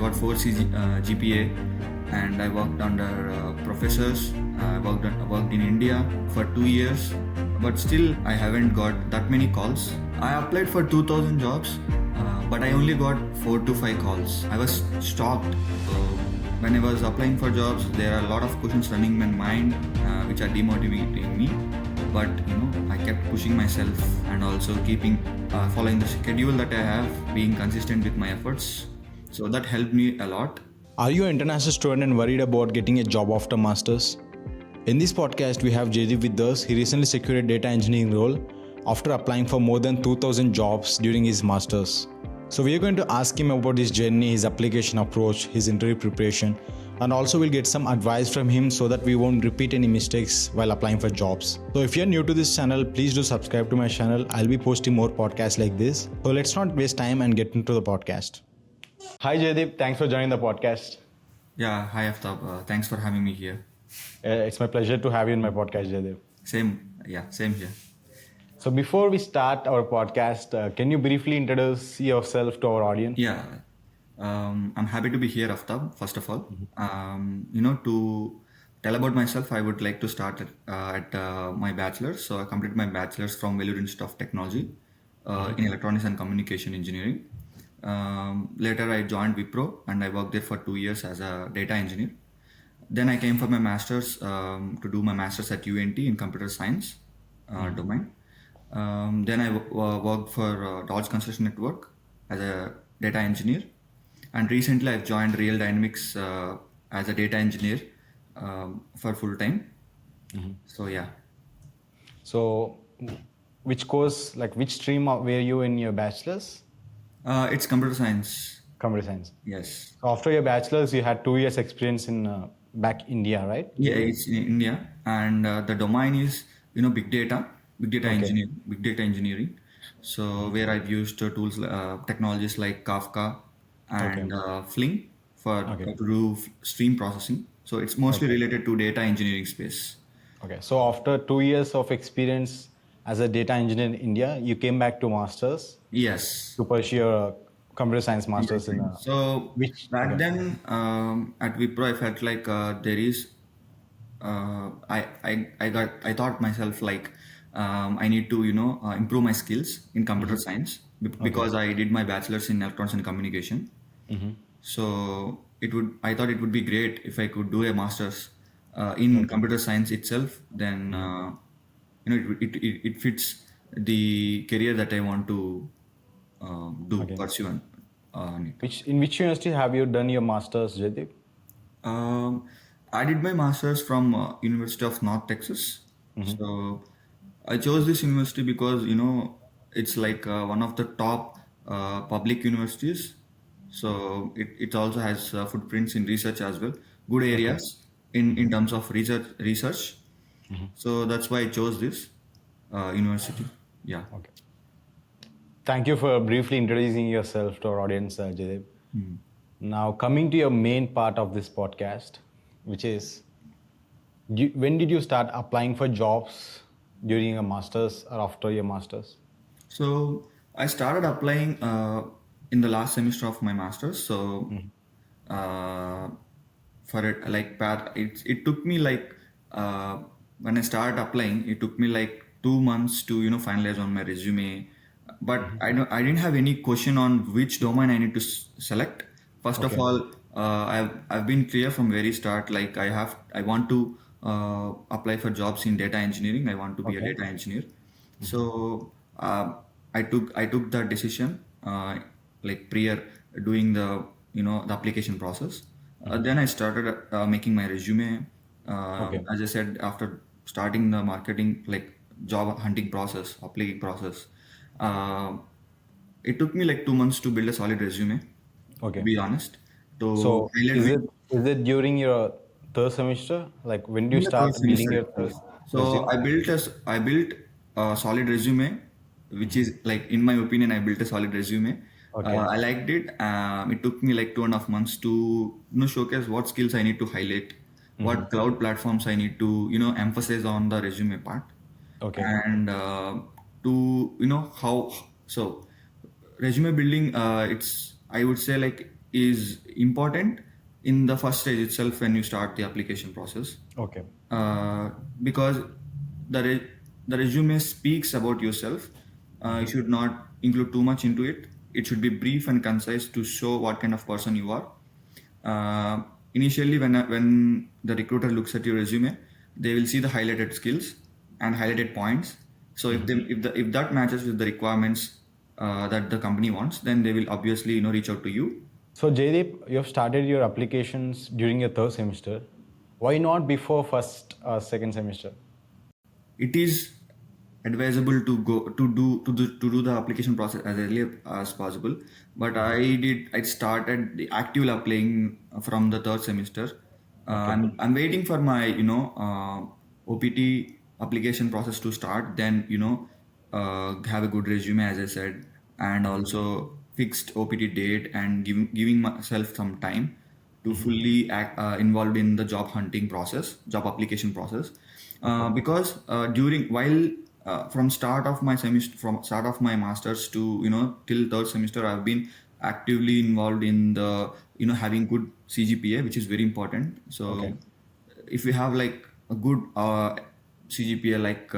got 4 GPA, and I worked under professors. I worked in India for 2 years, but still I haven't got that many calls. I applied for 2,000 jobs, but I only got 4 to 5 calls. I was shocked. So when I was applying for jobs, there are a lot of questions running in my mind, which are demotivating me. But I kept pushing myself and also keeping following the schedule that I have, being consistent with my efforts. So that helped me a lot. Are you an international student and worried about getting a job after masters? In this podcast, we have Jaideep with us. He recently secured a data engineering role after applying for more than 2,000 jobs during his masters. So we are going to ask him about his journey, his application approach, his interview preparation, and also we'll get some advice from him so that we won't repeat any mistakes while applying for jobs. So if you're new to this channel, please do subscribe to my channel. I'll be posting more podcasts like this. So let's not waste time and get into the podcast. Hi Jaideep, thanks for joining the podcast. Yeah, hi Aftab. Thanks for having me here. It's my pleasure to have you in my podcast, Jaideep. Same here. So before we start our podcast, can you briefly introduce yourself to our audience? Yeah, I'm happy to be here, Aftab. First of all, to tell about myself, I would like to start at my bachelor's. So I completed my bachelor's from Vellore Institute of Technology in Electronics and Communication Engineering. Later, I joined Wipro and I worked there for 2 years as a data engineer. Then I came for my master's to do my master's at UNT in computer science domain. Then I worked for Dodge Construction Network as a data engineer, and recently I've joined Real Dynamics as a data engineer for full time. So yeah. So which course, like which stream were you in your bachelor's? It's computer science. Computer science. Yes. So after your bachelor's, you had 2 years experience in back India, right? Yeah, it's in India, and the domain is big data engineering. So where I've used tools, technologies like Kafka and Fling to do stream processing. So it's mostly related to data engineering space. Okay. So after 2 years of experience as a data engineer in India, you came back to masters. Yes. To pursue your computer science masters in. So back then at Wipro, I felt like there is. I thought myself like I need to improve my skills in computer science because I did my bachelor's in electronics and communication. So I thought it would be great if I could do a master's in computer science itself. Then it fits the career that I want to pursue. In which university have you done your master's, Jaideep? I did my master's from University of North Texas. So I chose this university because it's like one of the top public universities. So it also has footprints in research as well, good areas in terms of research. So that's why I chose this university. Yeah. Okay. Thank you for briefly introducing yourself to our audience, Jaideep. Now coming to your main part of this podcast, which is when did you start applying for jobs during a master's or after your master's? So I started applying in the last semester of my master's. So for it, like it took me like when I started applying, it took me like 2 months to finalize on my resume. But I didn't have any question on which domain I need to select. First of all, I've been clear from very start. Like I want to apply for jobs in data engineering. I want to be a data engineer. So I took that decision like prior doing the the application process. Then I started making my resume. As I said, after starting the marketing like job hunting process, applying process, it took me like 2 months to build a solid resume. To be honest. So is it during your third semester? Like when do you start building your third? So I built a solid resume, which is like, in my opinion, I built a solid resume. I liked it. It took me like 2.5 months to showcase what skills I need to highlight, what cloud platforms I need to emphasize on the resume part. And to how so resume building, it's, I would say, like is important in the first stage itself when you start the application process. Okay. uh, because the resume speaks about yourself. You should not include too much into it. It should be brief and concise to show what kind of person you are. Initially, when the recruiter looks at your resume, they will see the highlighted skills and highlighted points. So if that matches with the requirements that the company wants, then they will obviously reach out to you. So Jaideep, you have started your applications during your third semester. Why not before first or second semester? It is advisable to go to do the application process as early as possible, but I started the active applying from the third semester. Okay. I'm waiting for my OPT application process to start, then have a good resume, as I said, and also fixed OPT date, and giving myself some time to fully involved in the job application process. Because during while from start of my masters to till third semester, I've been actively involved in the having good CGPA, which is very important. Okay. So if we have like a good CGPA, like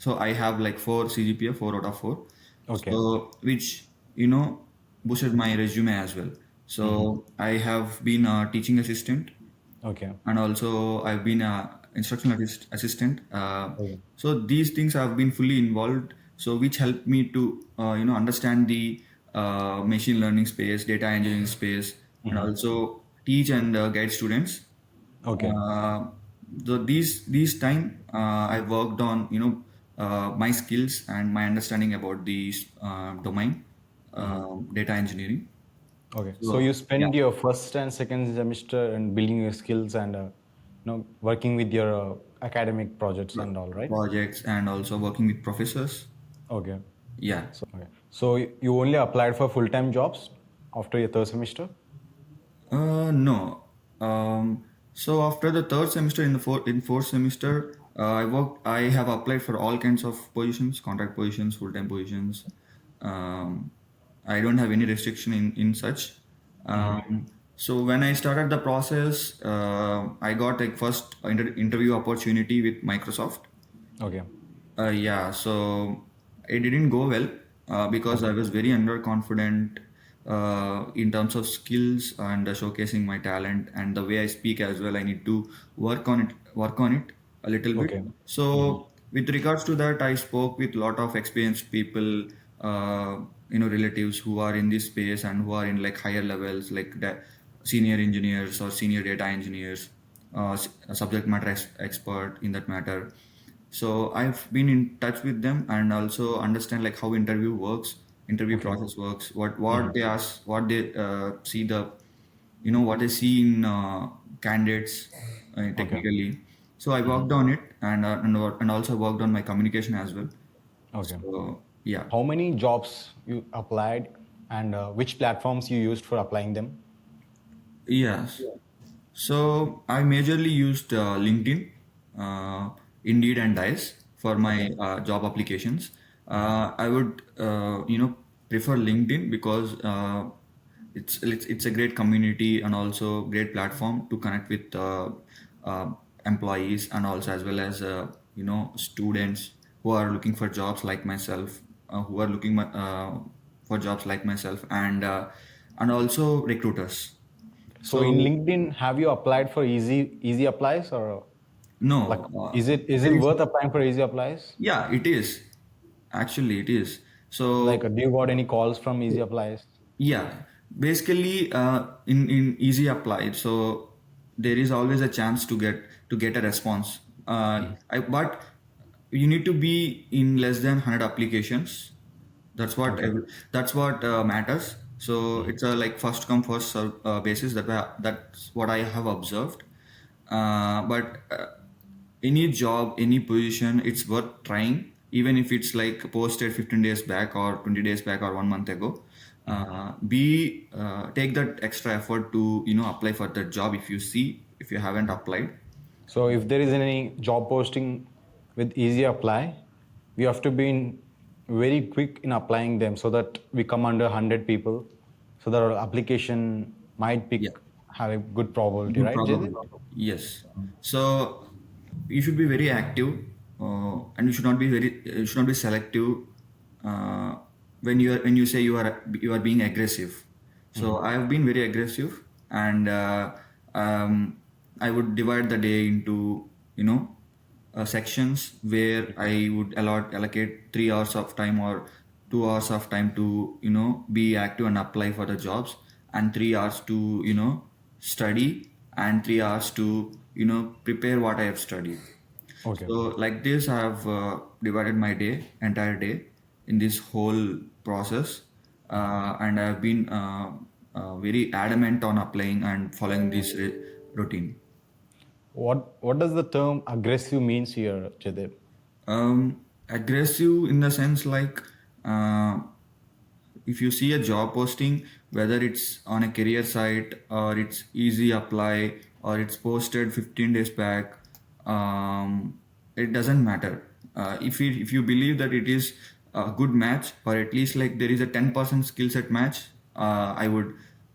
so I have like 4 CGPA, 4 out of 4. Okay. So which boosted my resume as well. So I have been a teaching assistant, Okay. and also I've been a instructional assistant. Okay. So these things have been fully involved. So which helped me to understand the machine learning space, data engineering space, and also teach and guide students. Okay. Uh, so these time I worked on my skills and my understanding about the domain, data engineering. Okay. So you So yeah, spend your first and second semester in building your skills and working with your academic projects and all, right? projects and also working with professors. Okay. Yeah. Okay. So you only applied for full-time jobs after your third semester? No. So after the third semester, in fourth semester, I have applied for all kinds of positions, contract positions, full time positions. Um, I don't have any restriction in such. So when I started the process, I got like first interview opportunity with Microsoft. Okay. Yeah, so it didn't go well because I Okay. was very underconfident in terms of skills and showcasing my talent and the way I speak as well. I need to work on it a little bit. Okay. So with regards to that, I spoke with a lot of experienced people, relatives who are in this space and who are in like higher levels, like senior engineers or senior data engineers, subject matter expert in that matter. So I've been in touch with them and also understand like how interview Okay. process works, what they ask, what they see the what they see in candidates Okay. technically. So I worked on it, and also worked on my communication as well. Okay. So yeah. How many jobs you applied and which platforms you used for applying them? Yes. So I majorly used LinkedIn, Indeed, and Dice for Okay. my job applications. I would, prefer LinkedIn because it's a great community and also great platform to connect with uh, employees, and also as well as students who are looking for jobs like myself, who are looking for jobs like myself, and also recruiters. So in So LinkedIn, have you applied for easy applies or like no, is it there is, worth applying for easy applies? yeah, it is. Actually, it is. Like, So do you got any calls from easy applies? yeah, basically, in easy applied, so there is always a chance to get a response. But you need to be in less than 100 applications. That's what Okay. that's what matters. So it's a like first come first serve basis. That's what I have observed. But any job, any position, it's worth trying, even if it's like posted 15 days back or 20 days back or 1 month ago. Be Take that extra effort to apply for that job if you haven't applied. So if there is any job posting with easy apply, we have to be in very quick in applying them so that we come under 100 people, so that our application might Yeah. have a good probability, Good right, Jaideep? probability. Yes. So you should be very active, and you should not be selective when you say you are being aggressive. So I have been very aggressive, and I would divide the day into sections where I would allocate 3 hours of time or 2 hours of time to be active and apply for the jobs, and 3 hours to study, and 3 hours to prepare what I have studied. Okay. So like this, I have divided my entire day, in this whole process, and I have been very adamant on applying and following this routine. What does the term aggressive means here, Jaideep? Aggressive in the sense like, uh, if you see a job posting, whether it's on a career site or it's easy apply or it's posted 15 days back, it doesn't matter. If you believe that it is a good match, or at least like there is a 10% skill set match, I would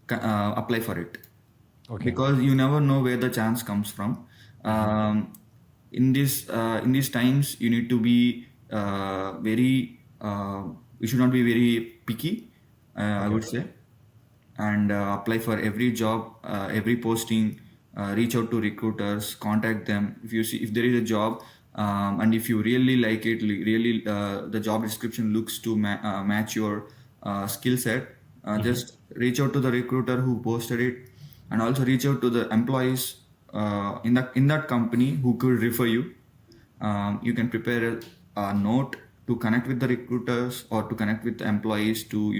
apply for it, Okay. because you never know where the chance comes from. In these times, you need to be very you should not be very picky, I Okay. would say, and apply for every job, every posting. Reach out to recruiters, contact them if you see if there is a job, and if you really like it, really the job description looks to match your skill set. Just reach out to the recruiter who posted it, and also reach out to the employees in that company who could refer you. You can prepare a note to connect with the recruiters or to connect with the employees to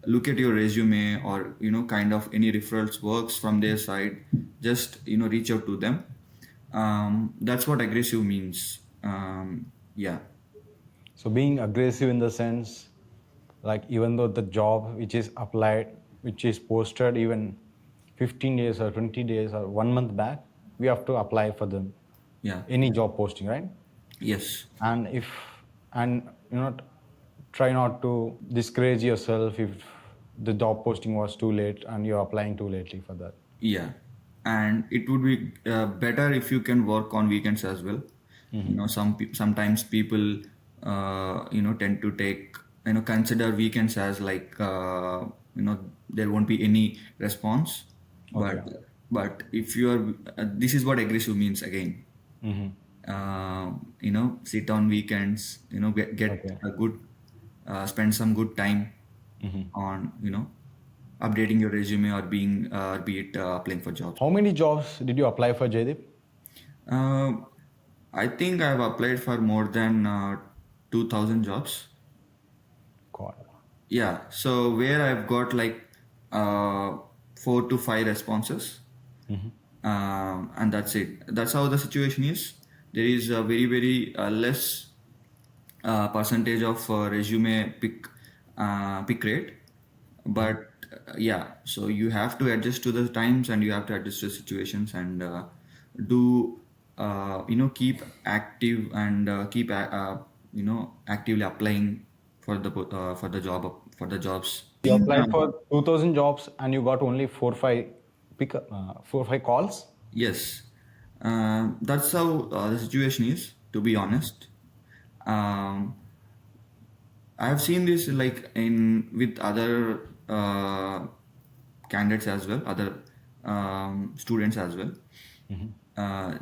look at your resume, or kind of any referrals works from their side. Just reach out to them. That's what aggressive means. Yeah. So being aggressive in the sense, like even though the job which is applied, which is posted even 15 days or 20 days or 1 month back, we have to apply for them, Yeah. any job posting, right? Yes. And if and try not to discourage yourself if the job posting was too late and you're applying too lately for that. Yeah, and it would be better if you can work on weekends as well. Sometimes people tend to take consider weekends as like there won't be any response, Okay. but if you are this is what aggressive means again. Sit on weekends, get Okay. a good spend some good time on updating your resume, or be it applying for jobs. How many jobs did you apply for, Jaideep? uh, I think I've applied for more than 2000 jobs. God. Yeah, so where I've got like 4 to 5 responses, and that's it. That's how the situation is. There is a very very less percentage of resume pick rate, but yeah. So you have to adjust to the times, and you have to adjust to situations, and do keep active, and actively applying for the jobs. You applied for 2,000 jobs and you got only 4 5 calls. Yes, that's how the situation is. To be honest, um, I have seen this like in with other candidates as well, other students as well.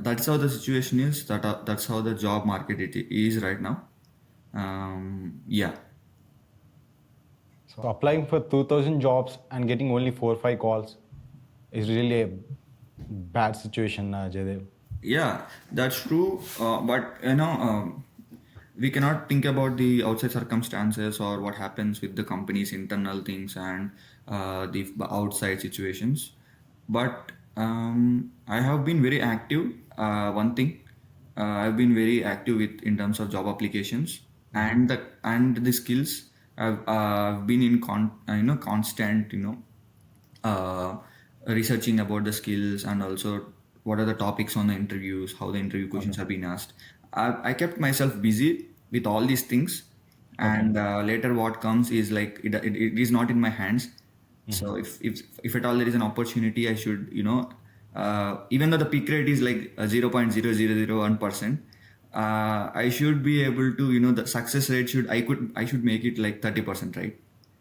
That's how the situation is. That's how the job market it is right now. Yeah. So applying for 2,000 jobs and getting only 4 5 calls is really a bad situation, Jaidev. Yeah, that's true. But we cannot think about the outside circumstances or what happens with the company's internal things, and the outside situations. But I have been very active. One thing, I've been very active with in terms of job applications, and the skills. I've been in constant uh, researching about the skills, and also what are the topics on the interviews, how the interview questions are being asked. I kept myself busy with all these things, Okay. and later what comes is like it is not in my hands. So if at all there is an opportunity, I should, even though the peak rate is like 0.0001%, I should be able to, the success rate I should make it like 30%, right?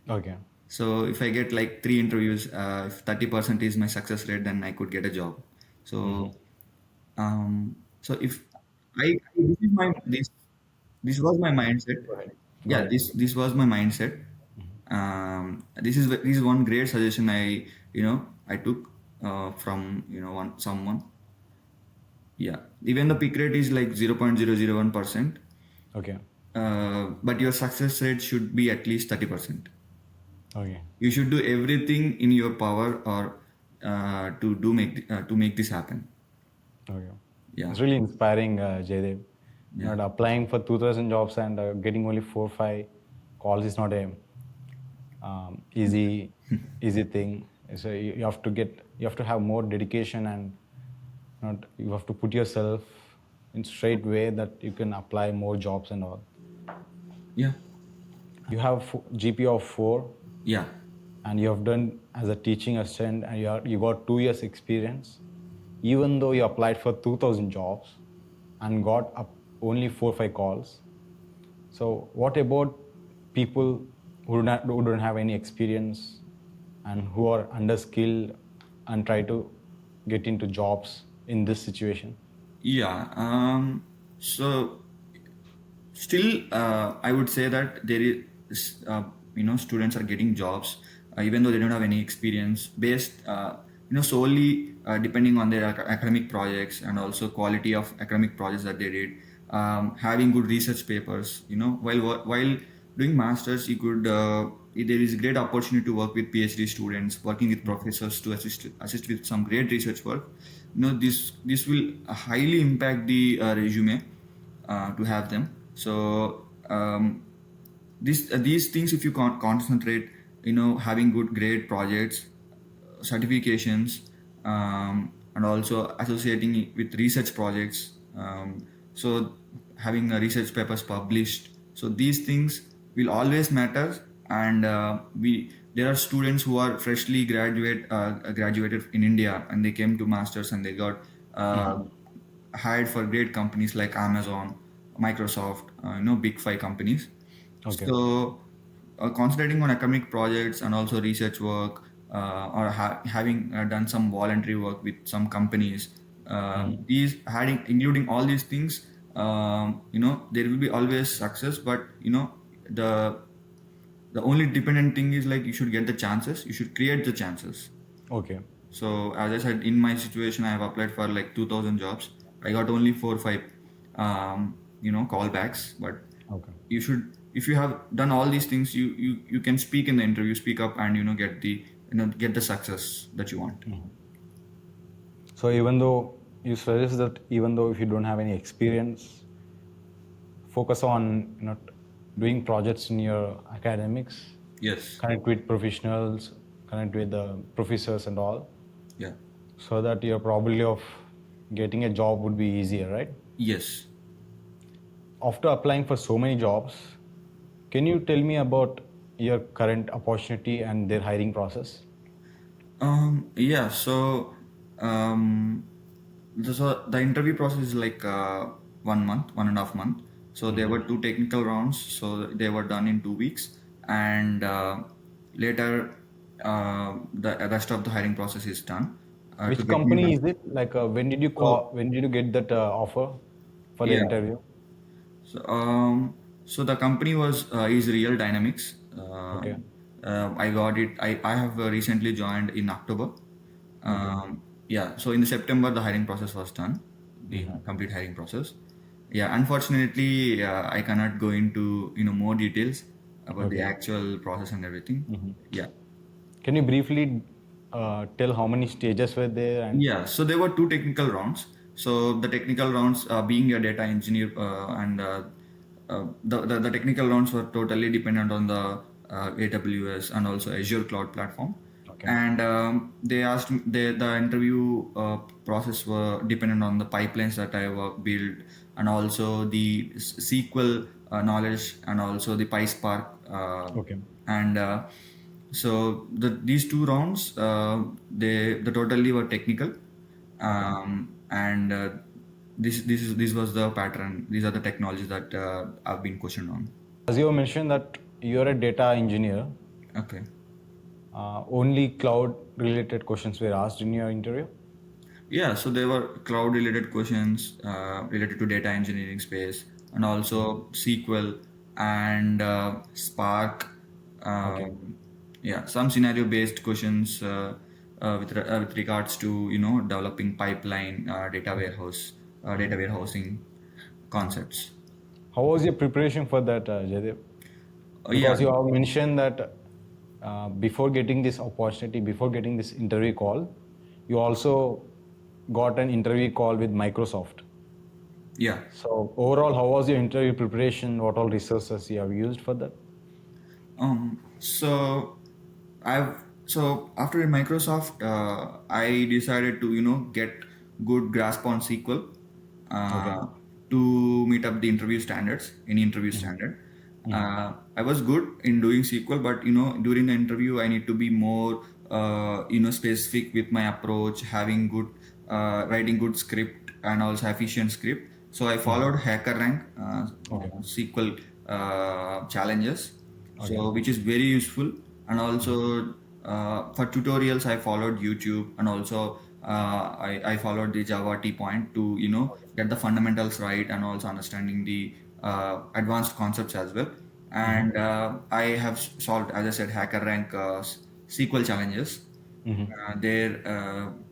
Okay. So if I get like three interviews, if 30% is my success rate, then I could get a job. So, so if this is my this was my mindset. Go ahead. Go Yeah, ahead. this was my mindset. This is one great suggestion I took from someone. Yeah, even the peak rate is like 0.001%, Okay. but your success rate should be at least 30%. Okay. You should do everything in your power or to make this happen. Okay. Yeah, It's really inspiring, Jaidev. yeah, Not applying for 2,000 jobs and getting only 4 or 5 calls is not a easy thing. So you have to have more dedication, and not you have to put yourself in straight way that you can apply more jobs and all. yeah, You have GPA of 4, yeah, and you have done as a teaching assistant, and you got 2 years experience. Even though you applied for 2,000 jobs and got up only 4 or 5 calls. So what about people who don't have any experience and who are underskilled and try to get into jobs in this situation? yeah. So still, I would say that there is, students are getting jobs even though they don't have any experience, based, solely depending on their academic projects and also quality of academic projects that they did. Having good research papers, while doing masters, you could. There is great opportunity to work with PhD students, working with professors to assist with some great research work. This will highly impact the resume to have them. So these things, if you concentrate, having good great projects, certifications, and also associating it with research projects. So having research papers published. So these things will always matter, and we there are students who are freshly graduated in India, and they came to masters and they got hired for great companies like Amazon, Microsoft, big five companies. Okay. So, concentrating on academic projects and also research work, or having done some voluntary work with some companies, these having including all these things, there will be always success. But the the only dependent thing is like you should get the chances. You should create the chances. Okay. So as I said, in my situation, I have applied for like 2,000 jobs. I got only 4 or 5, callbacks. But Okay. you should, if you have done all these things, you can speak in the interview, speak up, and get the success that you want. So even though you suggest that even though if you don't have any experience, focus on doing projects in your academics, Yes. connect with professionals, connect with the professors and all, Yeah. so that your probability of getting a job would be easier, right? Yes. After applying for so many jobs, can you tell me about your current opportunity and their hiring process? Yeah. So, the interview process is like 1 month, 1.5 month. So there were two technical rounds. So they were done in 2 weeks, and later the rest of the hiring process is done to Which get me company the. is it? Like when did you So call? When did you get that offer for the yeah. interview? So, so the company is Real Dynamics. Okay. I got it. I have recently joined in October. Okay. Yeah. So in September, the hiring process was done, the complete hiring process. Yeah. Unfortunately, I cannot go into more details about the Okay. actual process and everything. Yeah. Can you briefly tell how many stages were there and Yeah, so there were two technical rounds. So the technical rounds, being a data engineer, and the technical rounds were totally dependent on the AWS and also Azure cloud platform. okay. And they asked me, the interview process were dependent on the pipelines that I work built, and also the SQL knowledge, and also the PySpark, Okay. and These two rounds, the totally were technical, Okay. and this was the pattern. These are the technologies that I've been questioned on. As you mentioned that you're a data engineer, Okay. only cloud related questions were asked in your interview. Yeah, so there were cloud related questions related to data engineering space, and also SQL and Spark. Okay. Um, yeah, some scenario based questions with regards to developing pipeline data warehousing concepts. How was your preparation for that, Jaideep? Yeah. Because you have mentioned that before getting this opportunity, before getting this interview call, you also got an interview call with Microsoft. Yeah. So overall, how was your interview preparation? What all resources you have used for that? So I've so after in Microsoft, I decided to get good grasp on SQL Okay. to meet up the interview standards, any interview standard. I was good in doing SQL, but during the interview I need to be more specific with my approach, having good writing good script and also efficient script. So I followed HackerRank Okay. SQL challenges, Okay. so which is very useful. And also for tutorials I followed YouTube, and also I followed the Java T point to get the fundamentals right, and also understanding the advanced concepts as well. And I have solved, as I said, HackerRank SQL challenges. There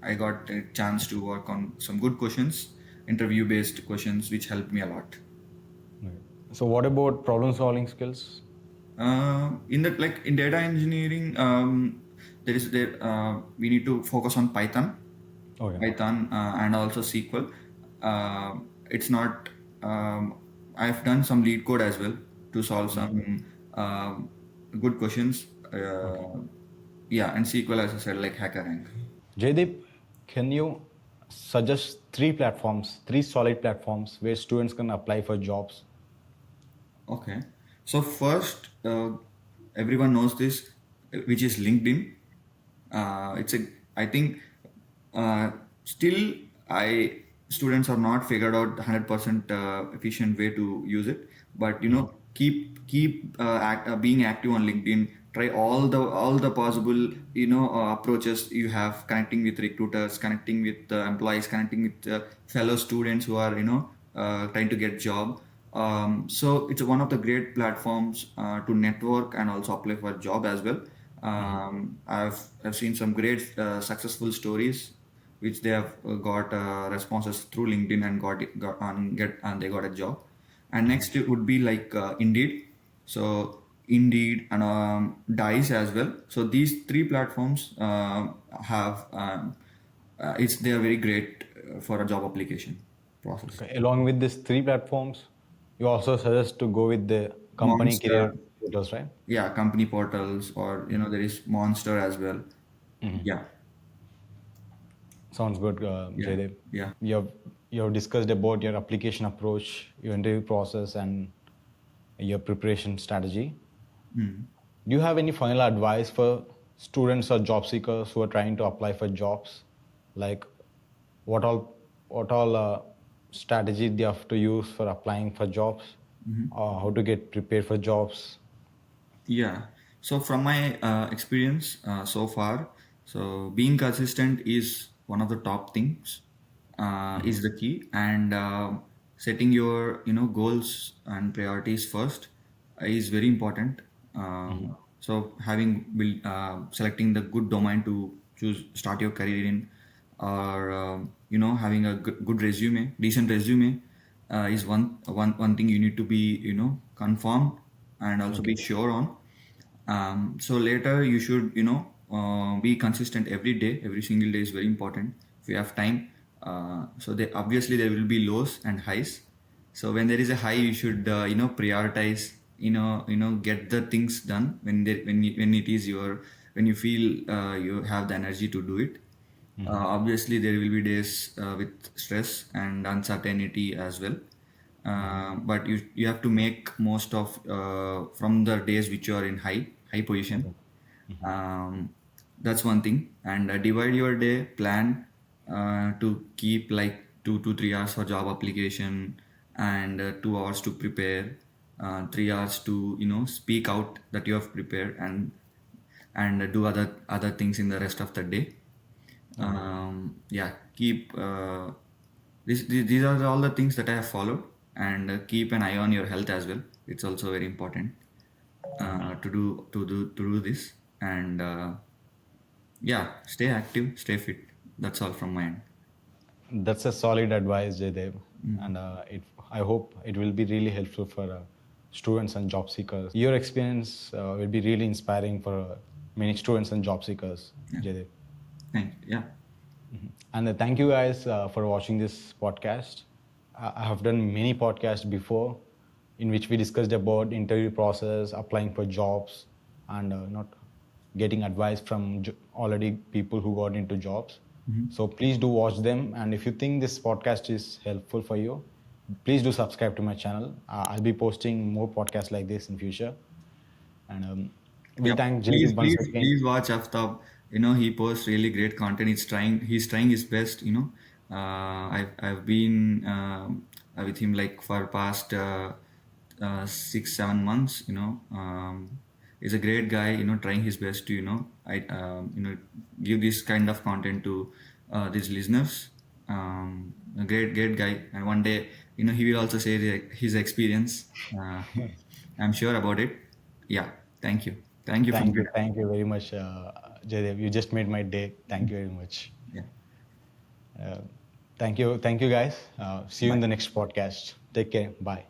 I got a chance to work on some good questions, interview based questions, which helped me a lot. Okay. So what about problem solving skills? In that, like in data engineering, we need to focus on Okay. and also SQL. It's not. I've done some lead code as well to solve some good questions. Okay. Yeah, and SQL, as I said, like HackerRank. Jaideep, can you suggest three platforms, three solid platforms where students can apply for jobs? Okay. So first, everyone knows this, which is LinkedIn. It's a. I think still I students have not figured out 100% efficient way to use it. But keep being active on LinkedIn. Try all the possible approaches you have, connecting with recruiters, connecting with employees, connecting with fellow students who are trying to get job. So it's one of the great platforms to network and also apply for a job as well. I've seen some great successful stories which they have got responses through LinkedIn and they got a job. And next it would be like Indeed. So Indeed and Dice as well. So these three platforms have it's they are very great for a job application process. Okay. Along with these three platforms, you also suggest to go with the company Monster, career portals, right? yeah, company portals, or there is Monster as well. Yeah, Sounds good, yeah, Jaydev. yeah. You have discussed about your application approach, your interview process, and your preparation strategy. Do you have any final advice for students or job seekers who are trying to apply for jobs? Like what all strategy they have to use for applying for jobs, or how to get prepared for jobs? Yeah. So from my experience so far, so being consistent is one of the top things, is the key, and setting your goals and priorities first is very important. So selecting the good domain to start your career in, or having a good resume, decent resume, is one thing you need to be confirmed and also Okay. be sure on. So later you should be consistent every day. Every single day is very important if you have time. So obviously there will be lows and highs. So when there is a high, you should prioritize, get the things done when it is when you feel you have the energy to do it. Obviously, there will be days with stress and uncertainty as well. But you have to make most of from the days which you are in high position. Um, that's one thing. And divide your day, plan to keep like 2 to 3 hours for job application, and 2 hours to prepare, 3 hours to speak out that you have prepared, and do other things in the rest of the day. Yeah, keep these are all the things that I have followed, and keep an eye on your health as well. It's also very important to do this, and yeah, stay active, stay fit. That's all from my end. That's a solid advice, Jaydev, and I hope it will be really helpful for students and job seekers. Your experience will be really inspiring for many students and job seekers, Yeah, Jaydev. thank you. Yeah. And thank you guys for watching this podcast. I have done many podcasts before in which we discussed about interview process, applying for jobs, and not getting advice from already people who got into jobs. So please do watch them. And if you think this podcast is helpful for you, please do subscribe to my channel. I'll be posting more podcasts like this in future. And we'll Yeah, thank please, Jaydeep once please, again. please watch Aftab. He posts really great content. He's trying his best. I've been with him like for past 6 7 months. He's a great guy. Trying his best to give this kind of content to these listeners. A great guy, and one day he will also share his experience. I'm sure about it. Yeah, thank you. Thank you from that. Thank you very much, Jaydev. You just made my day. Thank you very much. Yeah. Thank you guys. See you in Bye. the next podcast. Take care. Bye.